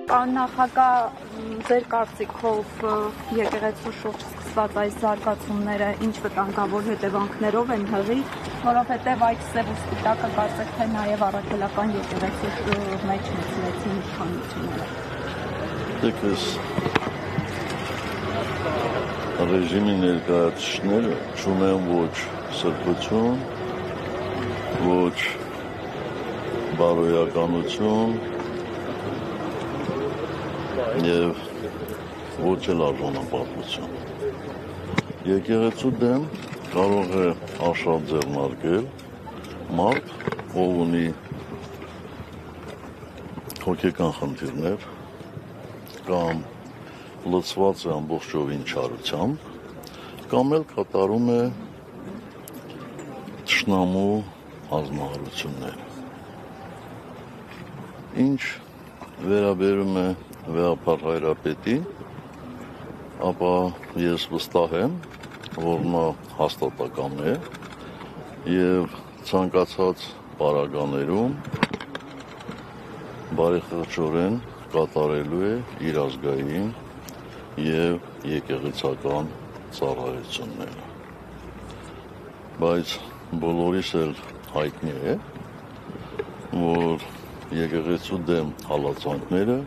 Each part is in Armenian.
Պարոն նախագահ, ձեր կարծիքով եկեղեցու շուրջ սկսված այս զարգացումները ինչ վտանգավոր հետևանքներով են հղի, որովհետև այդ սև ու սպիտակը կարծեք թե նաև առաքելական եկեղեցու մեջ մտցրեցին իշխանությունները։ Դեքս ռեժիմի ներկայացուցիչները չունեն ոչ սրբություն, ոչ բարոյականություն և ոչ էլ արժանապատվություն։ Եկեղեցու դեմ կարող է աշխարհ ձեռնարկել մարդ, ով ունի հոգեկան խնդիրներ կամ լցված է ամբողջովին չարությամբ, կամ էլ կատարում է թշնամու հանձնարարություններ։ Ինչ վերաբերում է Վեհապար Հայրապետին, ապա ես վստահ եմ, որ նա հաստատակամ է և ցանկացած պարագաներում բարեխղճորեն կատարելու է իր ազգային և եկեղեցական ծառայությունները։ Բայց բոլորիս էլ հայտնի է, որ եկեղեցու դեմ հալածանքները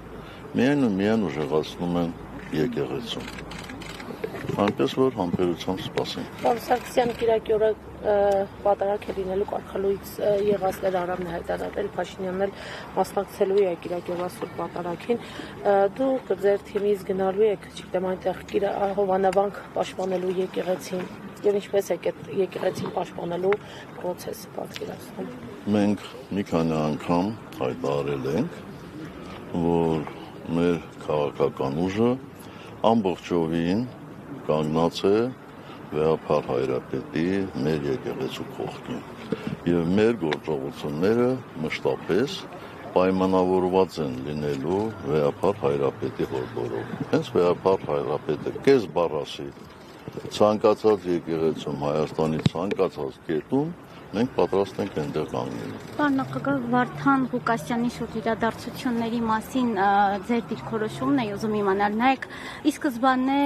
միայն ուժեղացնում են եկեղեցուն։ Այնպես որ համբերությամբ սպասենք։ Պարոն Սարգսյան, կիրակի օրը պատարագ է լինելու կարգալույծ եղածներ Արամն է հայտարարել, Փաշինյանն էլ մասնակցելու է կիրակի օրվա սուրբ պատարագին։ Դուք ձեր թիմից գնալու եք, չգիտեմ, այնտեղ Հովանավանք պաշտպանելու եկեղեցին եւ ինչպես է եկեղեցին պաշտպանելու process-ը պատկերացնում։ Մենք մի քանի անգամ հայտարարել ենք, որ մեր քաղաքական ուժը ամբողջովին կանգնած է Վեհապար Հայրապետի մեր եկեղեցու կողքին եւ մեր գործողությունները մշտապես պայմանավորված են լինելու Վեհապար Հայրապետի հորդորով։ Հենց Վեհապար Հայրապետը կես բառ ասի ցանկացած եկեղեցում Հայաստանի ցանկացած կետում մենք պատրաստ ենք այնտեղ կանգնելու։ Պարոն նախագահ, Վարդան Ղուկասյանի շուրջ իրադարձությունների մասին ձեր դիրքորոշումն է ուզում իմանալ։ Նայեք, ի սկզբանե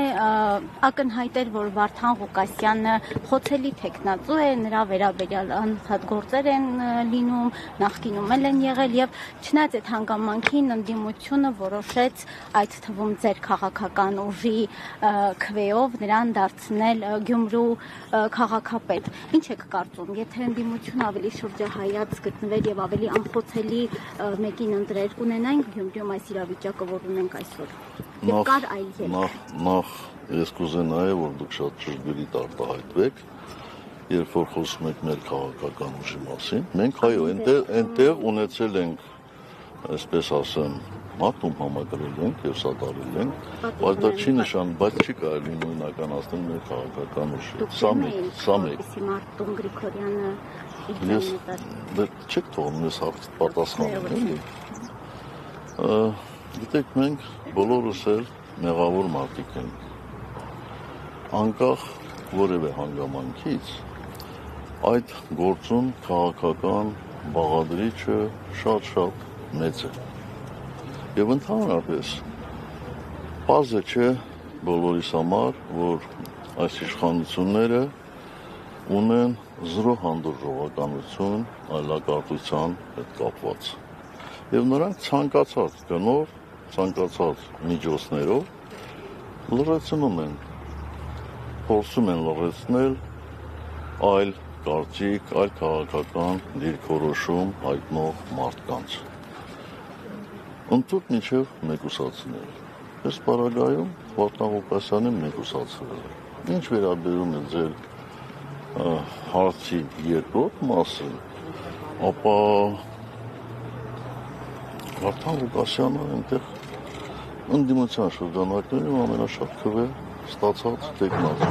ակնհայտ էր, որ Վարդան Ղուկասյանը խոցելի թեկնածու է, նրա վերաբերյալ անընդհատ գործեր են լինում, նախկինում էլ են եղել եւ չնայած այդ հանգամանքին ընդդիմությունը որոշեց այդ թվում ձեր քաղաքական ուժի քվեով նրան դարձնել Գյումրու քաղաքապետ։ Ինչ եք կարծում, եթե ընդդիմությունը ավելի շրջահայաց գտնվեր եւ ավելի անխոցելի մեկին ընտրեր, կունենայինք Գյումրիում այս իրավիճակը, որ ունենք այսօր։ Եվ կար այլ ելք։ Նախ ես կուզենայի, որ դուք շատ ճշգրիտ արտահայտվեք, երբ որ խոսում եք մեր քաղաքական ուժի մասին։ Մենք այո, այնտեղ ունեցել ենք, այսպես ասեմ, մատում համակրել ենք եւ սատարել ենք, բայց դա չի նշան, բայց չի կարելի նույնականացնել մեր քաղաքական ուժը։ Սա մեկ։ Մարտուն Գրիգորյանը Ես չեք թողնում ես հարցը պատասխանել, էլի։ Գիտեք, մենք բոլորս էլ մեղավոր մարդիկ ենք։ Անկախ որևէ հանգամանքից այդ գործում քաղաքական բաղադրիչը շատ մեծ է։ Եվ ընդհանրապես պարզ է չէ բոլորիս համար, որ այս իշխանությունները ունեն զրո հանդուրժողականություն այլակարգության հետ կապված։ Եվ նրանք ցանկացած գնով, ցանկացած միջոցներով լրացնում են, փորձում են լրացնել այլ կարծիք, այլ քաղաքական դիրքորոշում հայտնող մարդկանց։ Ընդհանուր մինչև մեկուսացնել։ Այս պարագայում Վարդան Ղուկասյանին մեկուսացրել է։ Ինչ վերաբերում է ձեր հարցի երկրորդ մասը, ապա Վարդան Ղուկասյանը այնտեղ ընդդիմության շրջանակներում ամենաշատ քվե ստացած տեխնացու։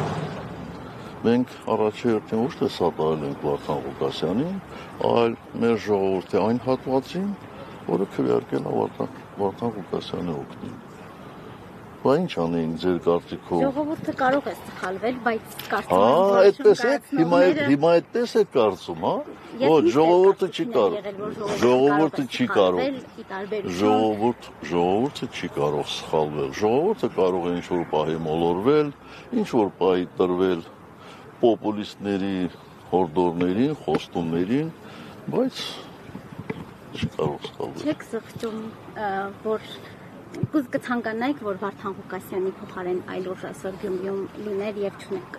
Մենք առաջերտին ոչ թե սատարել ենք Վարդան Ղուկասյանին, այլ մեր ժողովրդի այն հատվածին, որը քվեարկել է Վարդան Ղուկասյանի օգտին։ Բա ինչ անեին ձեր կարծիքով։ Ժողովուրդը կարող է սխալվել, բայց կարծում Հա, եմ, այդպես է, հիմա այդպես է կարծում, հա։ Ոչ, ժողովուրդը չի կարող։ Ժողովուրդը չի կարող։ Ժողովուրդը չի կարող սխալվել։ Ժողովուրդը կարող է ինչ-որ պահի մոլորվել, ինչ-որ պահի տրվել պոպուլիստների հորդորներին, խոստումներին, բայց չի կարող սխալվել։ Չեք զղջում, որ Կուզ կցանկանայիք, որ Վարդան Ղուկասյանի փոխարեն այլ ուժ այսօր Գյումրիում լիներ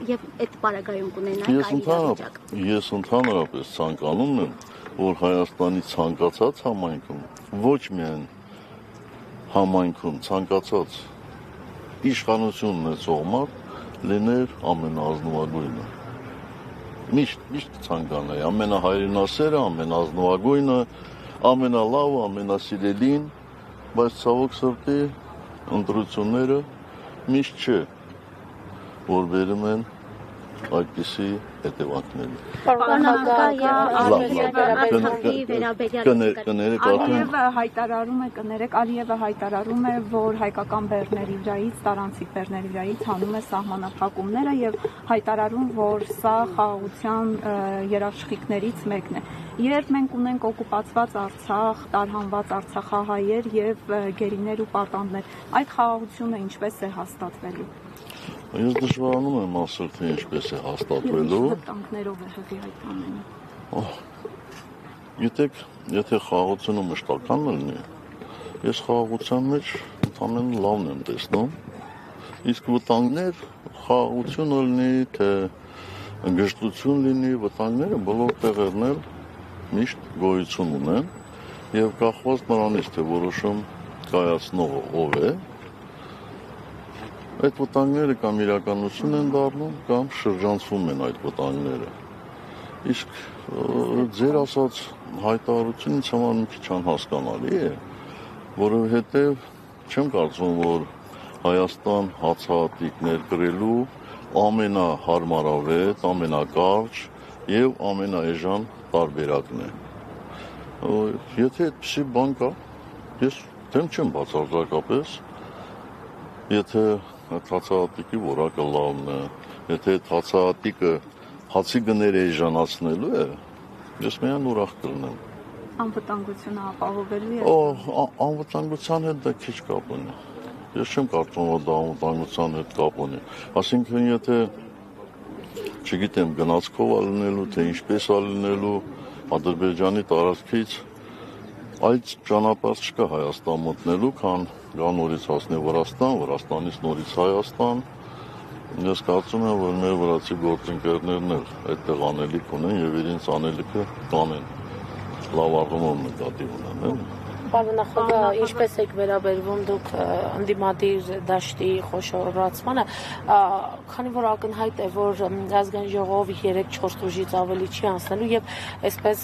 եւ այդ պարագայում կունենայիք այլ իրավիճակ։ Ես ընդհանրապես ցանկանում եմ, որ Հայաստանի ցանկացած համայնքում, ոչ միայն համայնքում, ցանկացած իշխանություն ունեցող մարդ լիներ ամենազնվագույնը։ Միշտ ցանկանայի, ամենահայրենասերը, ամենազնվագույնը, ամենալավը, ամենասիրելին, բայց ցավոք սրտի ընտրությունները միշտ չէ, որ բերում են այդպիսի հետևանքների։ Ալիևը հայտարարում է, որ հայկական բեռների վրայից, տարանցիկ բեռների վրայից հանում է սահմանափակումները եւ հայտարարում, որ սա խաղաղության երաշխիքներից մեկն է։ Երբ մենք ունենք օկուպացված Արցախ, տարհանված արցախահայեր եւ գերիներ ու պատանդներ, այդ խաղաղությունը ինչպես է հաստատվելու։ Ես դժվարանում եմ ասել, թե ինչպես է հաստատվելու։ Վտանգներով է հղի այդ ամենը։ Գիտեք, եթե խաղաղությունը մշտական լինի, ես խաղաղության մեջ ընդամենը լավն եմ տեսնում, իսկ վտանգներ խաղաղությունը լինի, թե գժտություն լինի, վտանգները բոլոր տեղերն էլ միշտ գոյություն ունեն եւ կախված նրանից, թե որոշում կայացնողը ով է, այդ վտանգները կամ իրականություն են դառնում, կամ շրջանցվում են այդ վտանգները։ Իսկ ձեր ասած հայտարարությունը ինձ համար մի քիչ անհասկանալի է, որովհետև չեմ կարծում, որ Հայաստան հացահատիկներ կրելու ամենահարմարավետ, ամենակարճ եւ ամենաէժան տարբերակն է։ Եթե այդպիսի բան կա, ես դեմ չեմ բացարձակապես, եթե հացահատիկի որակը լավն է, եթե հացահատիկը հացի գները էժանացնելու է, ես միայն ուրախ կլինեմ։ Անվտանգությունը ապահովելու է։ Անվտանգության հետ դա քիչ կապ ունի։ Ես չեմ կարծում, որ դա անվտանգության հետ կապ ունի։ Այսինքն, եթե չգիտեմ, գնացքով ալնելու, թե ինչպես ալնելու, Ադրբեջանի տարածքից այլ ճանապարհ չկա Հայաստան մտնելու, քան նորից հասնի Վրաստան, Վրաստանից նորից Հայաստան։ Ես կարծում եմ, որ մեր վրացի գործընկերներն էլ այդտեղ անելիք ունեն եւ իրենց անելիքը կանեն։ Լավ առումով նկատի ունեն։ Պարոն նախագահ, ինչպես եք վերաբերվում դուք ընդդիմադիր դաշտի խոշորացմանը, քանի որ ակնհայտ է, որ ազգային ժողովը 3-4 ուժից ավելի չի անցնելու եւ այսպես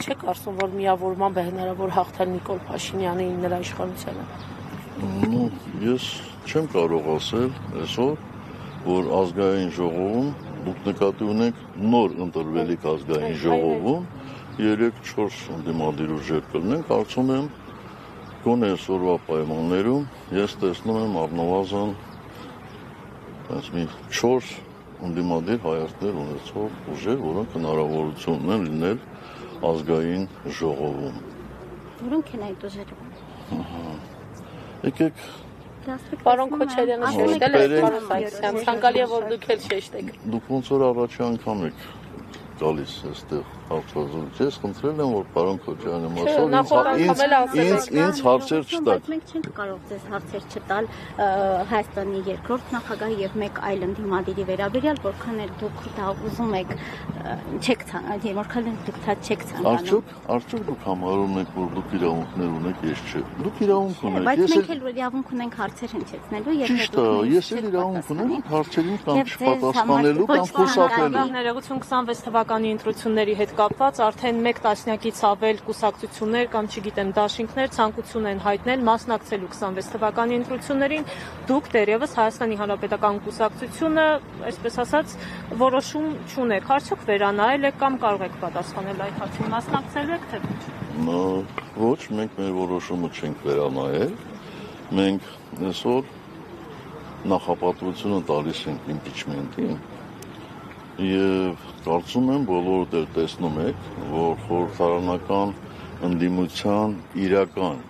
չեք կարծում, որ միավորմամբ է հնարավոր հաղթել Նիկոլ Փաշինյանի նրա իշխանությանը։ Ես չեմ կարող ասել այսօր, որ ազգային ժողովում դուք նկատի ունեք նոր ընտրվելիք ազգային ժողովում 3-4 ընդդիմադիր ուժեր կլինեն, կարծում եմ գոնե այսօրվա պայմաններում ես տեսնում եմ առնվազն մի 4 ընդդիմադիր հայացքներ ունեցող ուժեր, որոնք հնարավորություն ունեն լինել ազգային ժողովում։ Որոնք են այդ ուժերը։ Եկեք Պարոն Քոչարյանը շեշտել է, պարոն Սարգսյան, ցանկալի է, որ դուք էլ շեշտեք։ Դուք ոնց որ առաջի անգամ եք գալիս այստեղ հարցազրույց, ես խնդրել եմ, որ պարոն Քոչարյանը ինձ հարցեր չտաք։ Բայց մենք չենք կարող ձեզ հարցեր չտալ Հայաստանի երկրորդ նախագահի եւ մեկ այլ ընդդիմադիրի վերաբերյալ, որքան էլ դուք դա ուզում եք, չեք ցանկանում, որքան էլ դուք դա չեք ցանկանում։ Արդյոք դուք համարում եք, որ դուք իրավունքներ ունեք, ես չէ։ Դուք իրավունք ունեք։ Բայց մենք էլ իրավունք ունենք հարցեր հնչեցնելու, եթե դուք ես էլ իրավունք ունեմ հարցերին կամ չպատասխանելու կամ խուսափելու։ Ներողություն 26 թվականի ընտրությունների հետ կապված արդեն 1 տասնյակից ավել կուսակցություններ կամ չգիտեմ դաշինքներ ցանկություն են հայտնել մասնակցելու 26 թվականի ընտրություններին։ Դուք դեռևս Հայաստանի Հանրապետական կուսակցությունը, այսպես ասած, որոշում չունեք։ Արդյոք վերանայել եք կամ կարող եք պատասխանել այդ հարցին, մասնակցելու եք թե ոչ։ Ոչ, մենք մեր որոշումը չենք վերանայել։ Մենք այսօր նախապատվությունը տալիս ենք իմպիչմենտին եւ կարծում եմ բոլորդ տեսնում եք, որ խորհրդարանական ընդդիմության իրական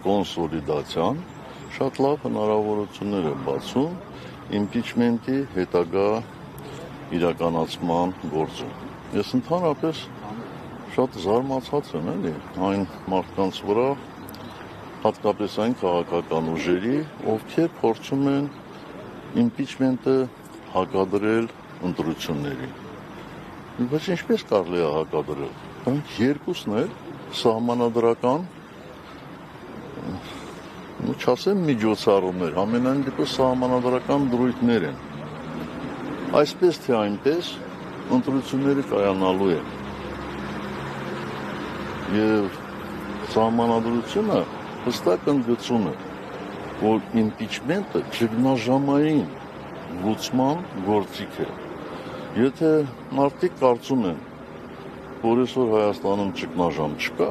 կոնսոլիդացիան շատ լավ հնարավորություններ է բացում իմպիչմենտի հետագա իրականացման գործում։ Ես ընդհանրապես շատ զարմացած եմ այն մարդկանց վրա, հատկապես այն քաղաքական ուժերի, ովքեր փորձում են իմպիչմենտը հակադրել ընտրություններին։ Բայց ինչպես կարելի է հակադրել։ Դրանք երկուսն էլ սահմանադրական, չասեմ միջոցառումներ, ամենայն դեպս սահմանադրական դրույթներ են։ Այսպես թե այնպես ընտրությունները կայանալու են։ Եվ սահմանադրությունը հստակ ընդգծում է, որ իմպիչմենտը ճգնաժամային լուծման գործիք է։ Եթե մարդիկ կարծում են, որ այսօր Հայաստանում ճգնաժամ չկա,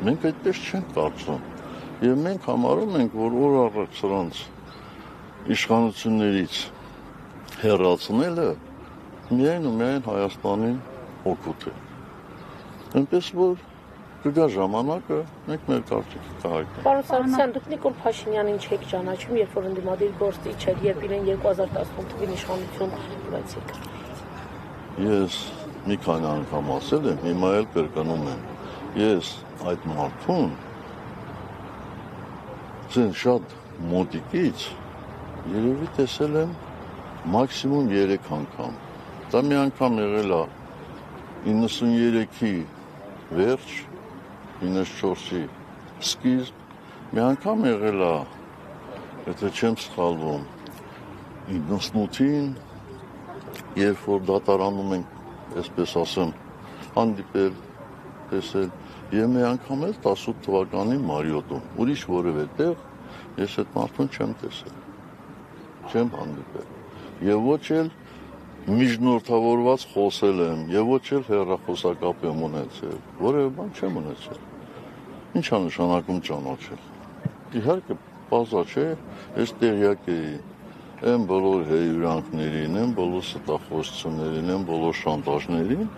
մենք այդպես չենք կարծում։ Եվ մենք համարում ենք, որ օր առաջ սրանց իշխանություններից հեռացնելը միայն ու միայն Հայաստանին օգուտ է։ Այնպես որ կգա ժամանակը, մենք մեր կարծիքը կհայտնենք։ Պարոն Սարգսյան, դուք Նիկոլ Փաշինյանին չեք ճանաչում, երբ որ ընդդիմադիր գործիչ էր, երբ իրեն 2018 թվականին իշխանություն տվեցիք։ Ես մի քանի անգամ ասել եմ, հիմա էլ կրկնում եմ։ Ես այդ մարդուն շատ մոտիկից երևի տեսել եմ մաքսիմում 3 անգամ։ Դա մի անգամ եղել է 93-ի վերջ, 94-ի սկիզբ, մի անգամ եղել է, եթե չեմ սխալվում, 98-ին, երբ որ դատարանում ենք, այսպես ասեմ, հանդիպել, տեսել, եւ մի անգամ էլ 18 թվականի մարիոտում, ուրիշ որևէ տեղ ես այդ մարդուն չեմ տեսել, չեմ հանդիպել, եւ ոչ էլ միջնորդավորված խոսել եմ, եւ ոչ էլ հեռախոսակապ եմ ունեցել, որևէ բան չեմ ունեցել։ Ինչ է նշանակում ճանաչել։ Իհարկե, բազա չէ, ես տեղյակ էի այն բոլոր հեյուրանքներին, այն բոլոր ստախոսություններին, այն բոլոր շանտաժներին,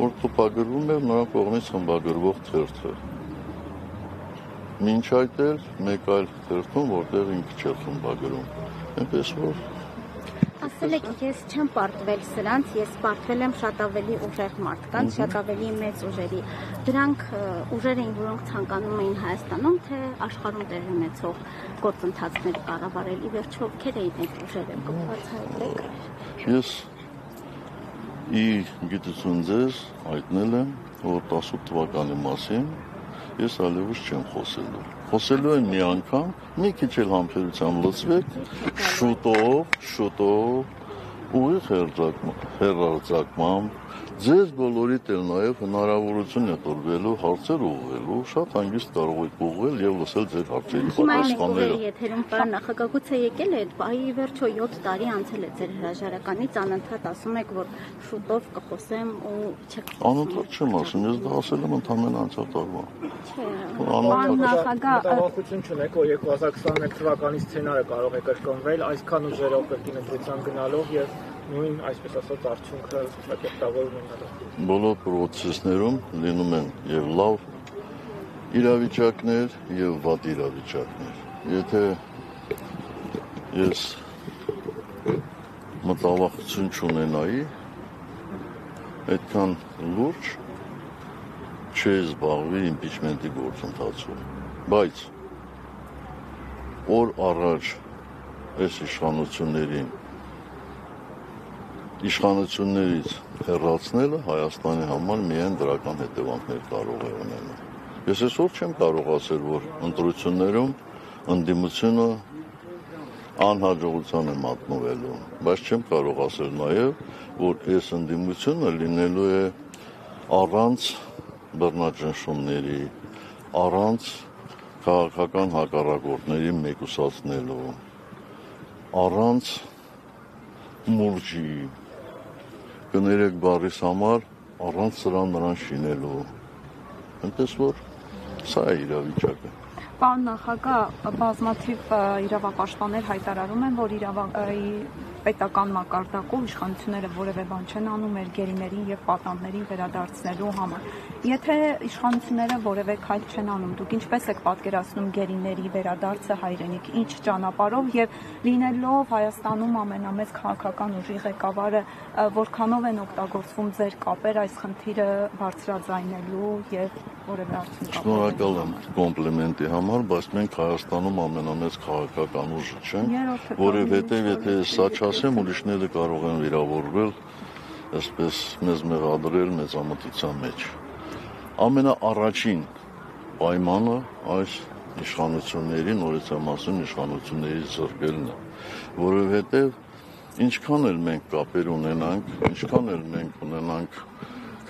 որ տպագրվում էր նրա կողմից խմբագրվող թերթը։ Մինչ այդ էլ մեկ այլ թերթում, որտեղ ինքը չէր խմբագրում։ Այնպես որ Ասել եք, ես չեմ պարտվել սրանց, ես պարտվել եմ շատ ավելի ուժեղ մարդկանց, շատ ավելի մեծ ուժերի։ Դրանք ուժեր էին, որոնք ցանկանում էին Հայաստանում, թե աշխարհում տեղի ունեցող գործընթացներ կառավարել։ Ի վերջո, ովքեր էին այդ ուժերը, կբացատրեք։ Ես ի գիտություն ձեզ հայտնել եմ, որ 18 թվականի մասին ես այլևս չեմ խոսելու։ Խոսելու եմ մի անգամ, մի քիչ էլ համբերությամբ լցվեք, շուտով ուղիղ հեռարձակմամբ ձեզ բոլորիդ էլ նաև հնարավորություն է տրվելու հարցեր ուղղելու, շատ հանգիստ կարող եք ուղղել եւ լսել ձեր հարցերի պատասխանները։ Եթերում պարոն նախագահ եկել է, այ վերջո 7 տարի անցել է ձեր հրաժարականից, անընդհատ ասում եք, որ շուտով կխոսեմ ու չեք։ Անընդհատ չեմ ասում, ես դա ասել եմ ընդամենը անցյալ տարվա։ Պարոն նախագահ, մտավախություն չունեք, որ 2021 թվականի սցենարը կարող է կրկնվել, այսքան ուժերով կրկին ընտրության գնալով եւ նույն, այսպես ասած, արդյունքը ճակերտավորում ունենալով։ Բոլոր պրոցեսներում լինում են եւ լավ իրավիճակներ եւ վատ իրավիճակներ։ Եթե ես մտավախություն չունենայի, այդքան լուրջ չի զբաղվի իմպիչմենտի գործընթացում, բայց օր առաջ այս իշխանություններից հեռացնելը Հայաստանի համար միայն դրական հետևանքներ կարող է ունենալ։ Ես այսօր չեմ կարող ասել, որ ընտրություններում ընդդիմությունը անհաջողության է մատնվելու, բայց չեմ կարող ասել նաև, որ այս ընդդիմությունը լինելու է առանց բռնաճնշումների, առանց քաղաքական հակառակորդների մեկուսացնելու, առանց մուրճի, կներեք բառիս համար, առանց սրան նրան շինելու։ Այնպես որ սա է իրավիճակը։ Պարոն նախագահ, բազմաթիվ իրավապաշտպաններ հայտարարում են, որ պետական մակարդակով իշխանությունները որևէ բան չեն անում մեր գերիներին եւ պատանդներին վերադարձնելու համար։ Եթե իշխանությունները որևէ քայլ չեն անում, դուք ինչպես եք պատկերացնում գերիների վերադարձը հայրենիք, ինչ ճանապարհով եւ լինելով Հայաստանում ամենամեծ քաղաքական ուժի ղեկավարը, որքանով են օգտագործվում ձեր կապեր այս խնդիրը բարձրաձայնելու եւ որևէ արդյունք։ Շնորհակալ եմ կոմպլիմենտի համար, բայց մենք Հայաստանում ամենամեծ քաղաքական ուժը չենք, որովհետեւ եթե սա չասեմ, ուրիշները կարող են վիրավորվել, այսպես մեզ մեղադրել մեծամտության մեջ։ Ամենաառաջին պայմանը այս իշխանությունների, նորից եմ ասում, իշխանությունների զրկելն է, որովհետեւ ինչքան էլ մենք կապեր ունենանք, ինչքան էլ մենք ունենանք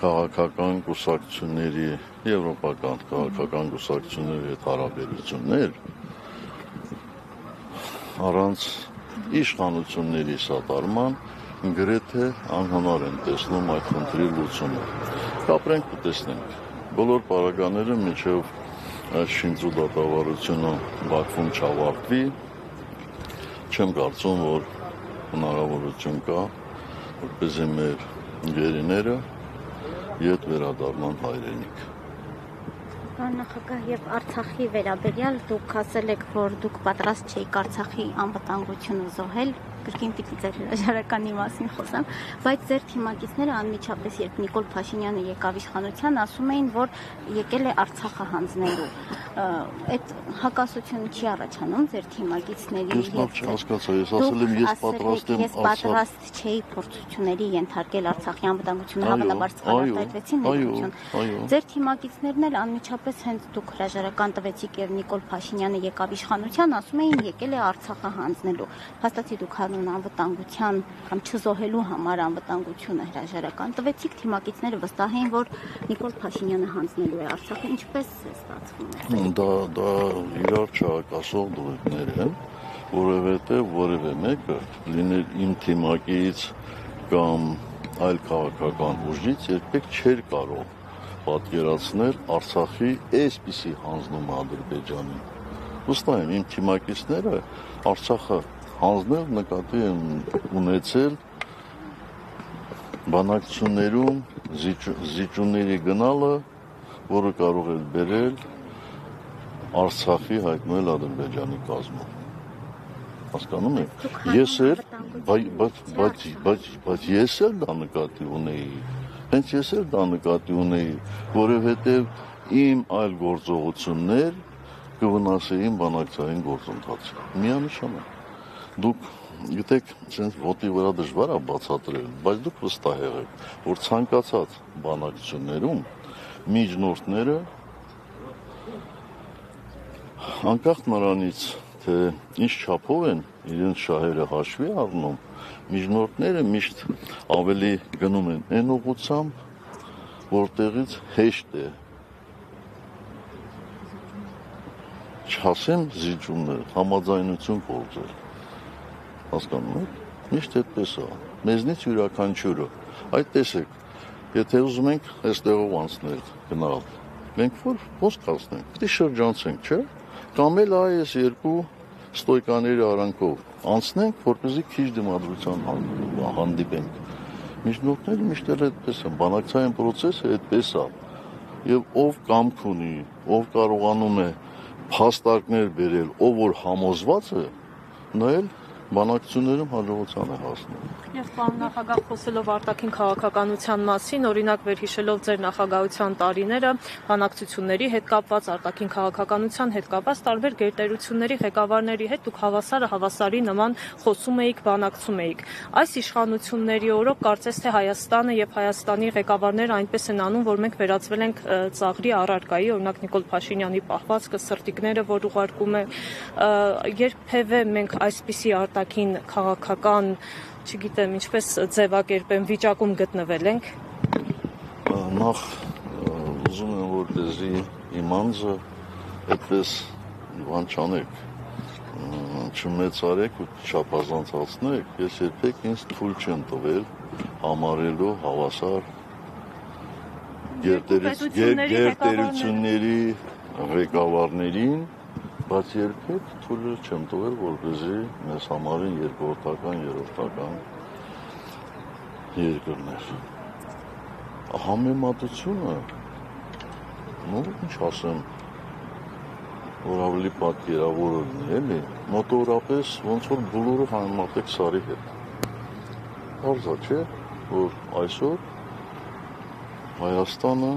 քաղաքական կուսակցությունների, եվրոպական քաղաքական կուսակցությունների հետ հարաբերություններ, առանց իշխանությունների սատարման գրեթե անհնար են տեսնում այդ խնդրի լուծումը։ Կապրենք ու տեսնենք։ Բոլոր պարագաները մինչև այս շինծու դատավարությունը Բաքվում չավարտվի, չեմ կարծում, որ հնարավորություն կա, որպեսզի մեր գերիները ետ վերադառնան հայրենիք։ Պարոն նախագահ, եւ Արցախի վերաբերյալ դուք ասել եք, որ դուք պատրաստ չէիք Արցախի անվտանգությունը զոհել, կրկին պիտի ձեր հրաժարականի մասին խոսեմ, բայց ձեր թիմակիցները անմիջապես երբ Նիկոլ Փաշինյանը եկավ իշխանության, ասում էին, որ եկել է Արցախը հանձնելու։ Այդ հակասությունը չի առաջանում ձեր թիմակիցների։ Ես լավ չհասկացա, ես ասել եմ, ես պատրաստ եմ Ես պատրաստ չէի փորձությունների ենթարկել Արցախի անվտանգությունը, հավանաբար սխալարտադրվեցին ներողություն։ Ձեր թիմակիցներն էլ անմիջապես հենց դուք հրաժարական տվեցիք եւ Նիկոլ Փաշինյանը եկավ իշխանության, ասում էին եկել է Արցախը հանձնելու։ Փաստացի դուք անվտանգության կամ չզոհելու համար անվտանգությունը հրաժարական տվեցիք, թիմակիցները վստահ էին, որ Նիկոլ Փաշինյանը հանձնելու է Արցախը, ինչպես է ստացվում։ Դա իրար չհակասող դեպքեր են, որովհետև որևէ մեկը լինել իմ թիմակից կամ այլ քաղաքական ուժից երբեք չէր կարող պատկերացնել Արցախի այսպիսի հանձնումը Ադրբեջանին։ Վստահ եմ, իմ թիմակիցները Արցախը հանձնել նկատի են ունեցել բանակցություններում զիջումների գնալը, որը կարող է բերել Արցախի հայտնվել Ադրբեջանի կազմում։ Հասկանում եք։ Ես էլ, բայց ես էլ դա նկատի ունեի։ Հենց ես էլ դա նկատի ունեի, որովհետև իմ այլ գործողություններ կվնասեին բանակցային գործընթացը։ Միանշանակ։ Դուք գիտեք, sense ոտի վրա դժվար է բացատրել, բայց դուք վստահ եղեք, որ ցանկացած բանակցություններում միջնորդները անկախ նրանից, թե ինչ չափով են իրենց շահերը հաշվի առնում, միջնորդները միշտ ավելի գնում են այն ուղղությամբ, որտեղից հեշտ է չասեմ զիջումներ, համաձայնություն գործել։ Հասկանում եք, միշտ այդպես է, մեզնից յուրաքանչյուրը, այդ տեսեք, եթե ուզում ենք այստեղով անցնել գնալ, մենք ոնց կացնենք, պիտի շրջանցենք, չէ՞, կամ էլ այս երկու ստոյկաների արանքով անցնենք, որպեսզի քիչ դիմադրության հանդիպենք։ Միջնորդները միշտ էլ այդպես են, բանակցային process-ը այդպես է, եւ ով կամք ունի, ով կարողանում է փաստարկներ բերել, ով որ համոզված է, նա էլ բանակցություններում հաջողության է հասնում։ Եվ պարոն նախագահ, խոսելով արտաքին քաղաքականության մասին, օրինակ վերհիշելով ձեր նախագահության տարիները, բանակցությունների հետ կապված, արտաքին քաղաքականության հետ կապված տարբեր գերտերությունների ղեկավարների հետ դուք հավասարի նման խոսում էիք, բանակցում էիք։ Այս իշխանությունների օրոք կարծես թե Հայաստանը եւ Հայաստանի ղեկավարները այնպես են անում, որ մենք վերածվել ենք ծաղրի առարկայի, օրինակ Նիկոլ Փաշինյանի պահվածքը, սրտիկները, որ ուղարկում է, երբևէ մենք այսպիսի արտաքին քաղաքական, չգիտեմ, ինչպես ձևակերպեմ, վիճակում գտնվել ենք։ Նախ ուզում եմ, որպեսզի իմ անձը այդպես բան չանեք, չմեծարեք ու չափազանցացնեք, ես երբեք ինձ թույլ չեմ տվել համարելու հավասար գերտերությունների ղեկավարներին բայց երբեք թույլ չեմ տվել, որպեսզի մեզ համարին երկրորդական, երրորդական երկրներ։ Համեմատությունը, ինչ ասեմ, որ ավելի պատկերավոր լինի, էլի, մոտավորապես ոնց որ բոլորը համեմատեք Սարի հետ։ Պարզ է, չէ, որ այսօր Հայաստանը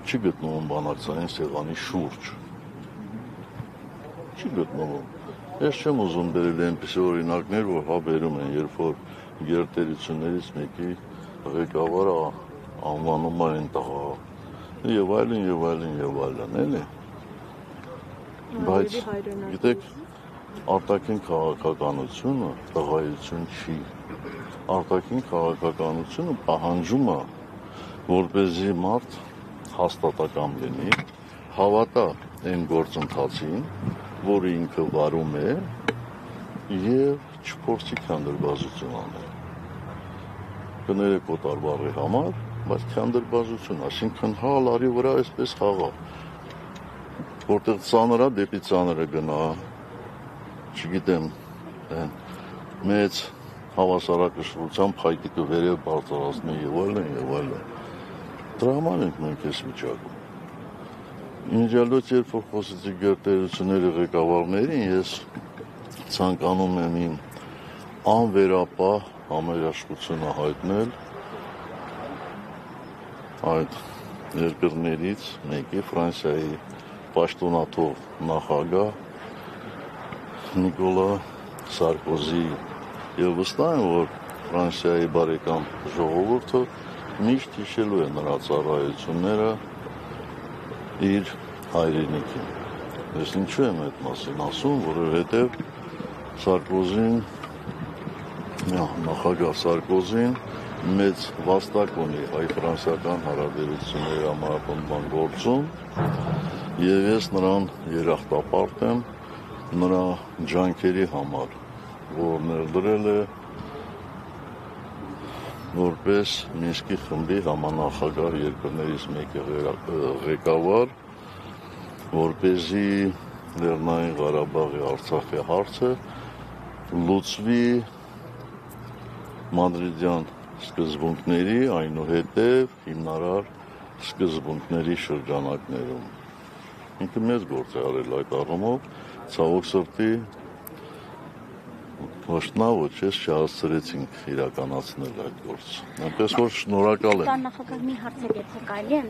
չի գտնվում բանակցային սեղանի շուրջ։ Չի գտնվում։ Ես չեմ ուզում բերել այնպիսի օրինակներ, որ հա բերում են, երբ որ գերտերություններից մեկի ղեկավարը անվանում է այն տղա, եւ այլն, էլի։ Բայց գիտեք, արտաքին քաղաքականությունը տղայություն չի։ Արտաքին քաղաքականությունը պահանջում է, որպեսզի մարդ հաստատակամ լինի, հավատա այն գործընթացին, որը ինքը վարում է եւ չփորձի քանդրբազություն անել։ Կներեք օտարբառի համար, բայց քանդրբազություն, այսինքն հալարի վրա այսպես խաղա, որտեղ ծանր է դեպի ծանրը գնա, չգիտեմ, մեծ հավասարակշռությամբ փայտիկը վերև բարձրացնի եւ այլն։ Դրա համար ենք մենք այս վիճակում։ Ինժալոց երբ որ խոսեցի գերտերությունների ղեկավարներին, ես ցանկանում եմ իմ անվերապահ համերաշխությունը հայտնել այդ երկրներից մեկի Ֆրանսիայի պաշտոնաթող նախագահ Նիկոլա Սարկոզի եւ վստահ եմ, որ Ֆրանսիայի բարեկամ ժողովուրդը միշտ հիշելու է նրա ծառայությունները իր հայրենիքին։ Ես ինչու եմ այդ մասին ասում, որովհետև Սարկոզին, նախագահ Սարկոզին մեծ վաստակ ունի հայ-ֆրանսիական հարաբերությունների համապնդման գործում եւ ես նրան երախտապարտ եմ նրա ջանքերի համար, որ ներդրել է որպես Մինսկի խմբի համանախագահ երկրներից մեկի ղեկավար, որպեսզի Լեռնային Ղարաբաղի Արցախի հարցը լուծվի մադրիդյան սկզբունքների, այնուհետև հիմնարար սկզբունքների շրջանակներում։ Ինքը մեծ գործ է արել այդ առումով, ցավոք սրտի Ոչնավոչ ես չհասցրեցինք իրականացնել այդ գործը։ Այնպես որ շնորհակալ եմ։ Պարոն նախագահ, մի հարցեր եթե կարելի է,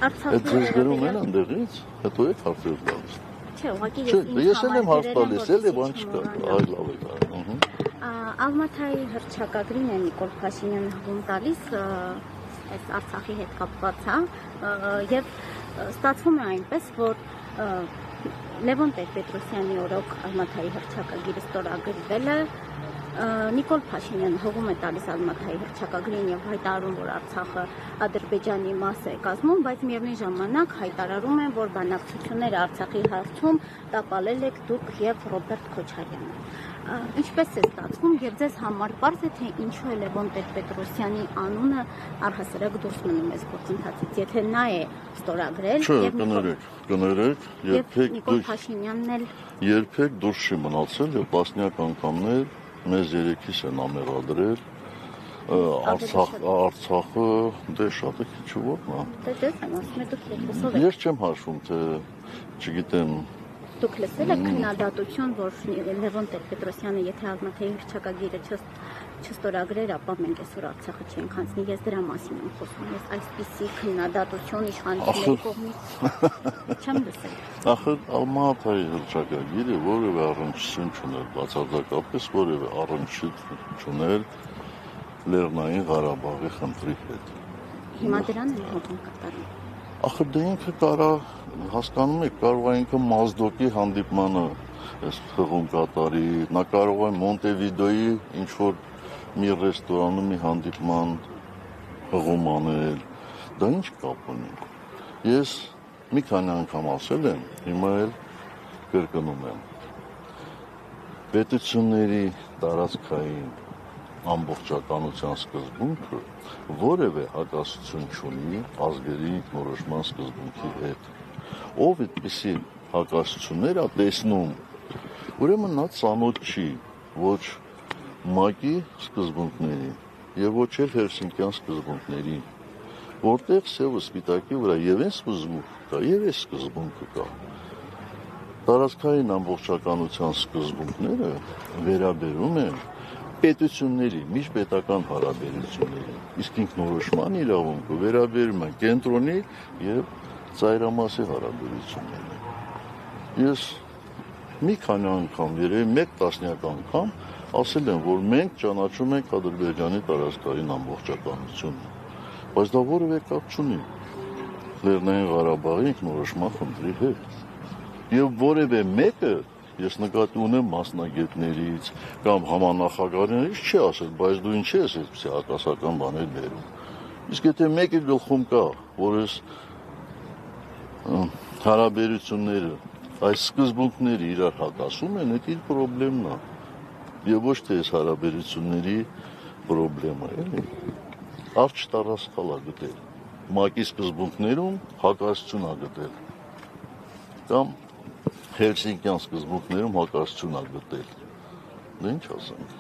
Արցախի Այդ ձեզ գրում են այնտեղից, հետո եք հարցեր տալիս։ Չէ, ուղղակի ես եմ հարց տալիս, էլի բան չկա, այ լավ է։ Ալմաթայի հռչակագրին է Նիկոլ Փաշինյանը հղում տալիս այս Արցախի հետ կապված, եւ ստացվում է այնպես, որ Լևոն Տեր-Պետրոսյանի օրոք Ալմաթայի հռչակագիրը ստորագրվել է, Նիկոլ Փաշինյանը հողում է տալիս Ալմաթայի հռչակագրին եւ հայտարարում, որ Արցախը Ադրբեջանի մաս է կազմում, բայց միևնույն ժամանակ հայտարարում են, որ բանակցությունները Արցախի հարցում տապալել եք դուք եւ Ռոբերտ Քոչարյանը։ Ինչպես է ստացվում եւ ձեզ համար պարզ է թե ինչու է Լևոն Տեր-Պետրոսյանի անունը առհասարակ դուրս մնում այս գործընթացից, եթե նա է ստորագրել եւ կներեք, Նիկոլ Փաշինյանն էլ երբեք դուրս չի մնացել եւ տասնյակ անգամներ մեզ երեքիս են ամեղադրել Արցախը դե շատ է քիչ ոտնա։ Դե դες եմ ասում եմ դուք լսով եք։ Ես չեմ հաշվում թե չգիտեմ Դուք լսել եք քննադատություն, որ Լևոն Տեր-Պետրոսյանը եթե Ալմաթայի հռչակագիրը չստորագրեր, ապա մենք այսօր Արցախը չենք հանձնի, ես դրա մասին եմ խոսում, ես այսպիսի քննադատություն իշխանությունների կողմից չեմ լսել։ Ախր Ալմաթայի հռչակագիրը որևէ առնչություն չուներ, բացարձակապես որևէ առնչություն չուներ Լեռնային Ղարաբաղի խնդրի հետ։ Հիմա դրան են հողում կատարում։ Ախր դե ինքը կարա, հասկանում եք, կարող է ինքը Մազդոկի հանդիպմանը այս հղում կատարի, նա կարող է Մոնտեվիդեոյի ինչ-որ մի ռեստորանում մի հանդիպման հղում անել, դա ինչ կապ ունի։ Ես մի քանի անգամ ասել եմ, հիմա էլ կրկնում եմ, պետությունների տարածքային ամբողջականության սկզբունքը որևէ հակասություն չունի ազգերի ինքնորոշման սկզբունքի հետ։ Ով այդպիսի հակասություններ է տեսնում, ուրեմն նա ծանոթ չի ոչ ՄԱԿ-ի սկզբունքներին եւ ոչ էլ Հելսինկյան սկզբունքներին, որտեղ սևը սպիտակի վրա եւ այս սկզբունքը կա, եւ այս սկզբունքը կա։ Տարածքային ամբողջականության սկզբունքները վերաբերում են պետությունների, միջպետական հարաբերությունների, իսկ ինքնորոշման իրավունքը վերաբերում է կենտրոնի եւ ծայրամասի հարաբերություններին։ Ես մի քանի անգամ, երևի մեկ տասնյակ անգամ ասել եմ, որ մենք ճանաչում ենք Ադրբեջանի տարածքային ամբողջականությունը, բայց դա որևէ կապ չունի Լեռնային Ղարաբաղի ինքնորոշման խնդրի հետ։ Եվ որևէ մեկը, ես նկատի ունեմ մասնագետներից կամ համանախագահներից չի ասել, բայց դու ինչի ես այդպիսի հակասական բաներ բերում։ Իսկ եթե մեկի գլխում կա, որ այս հարաբերությունները, այս սկզբունքները իրար հակասում են, դա իր խնդիրն է։ Եվ ոչ թե այս հարաբերությունների խնդիրը, էլի։ Արջ տարածքալ է գտել։ ՄԱԿ-ի սկզբունքներում հակասություն է գտել։ Կամ Հելսինկյան սկզբունքներում հակասություն է գտել։ Դա ինչ ասենք։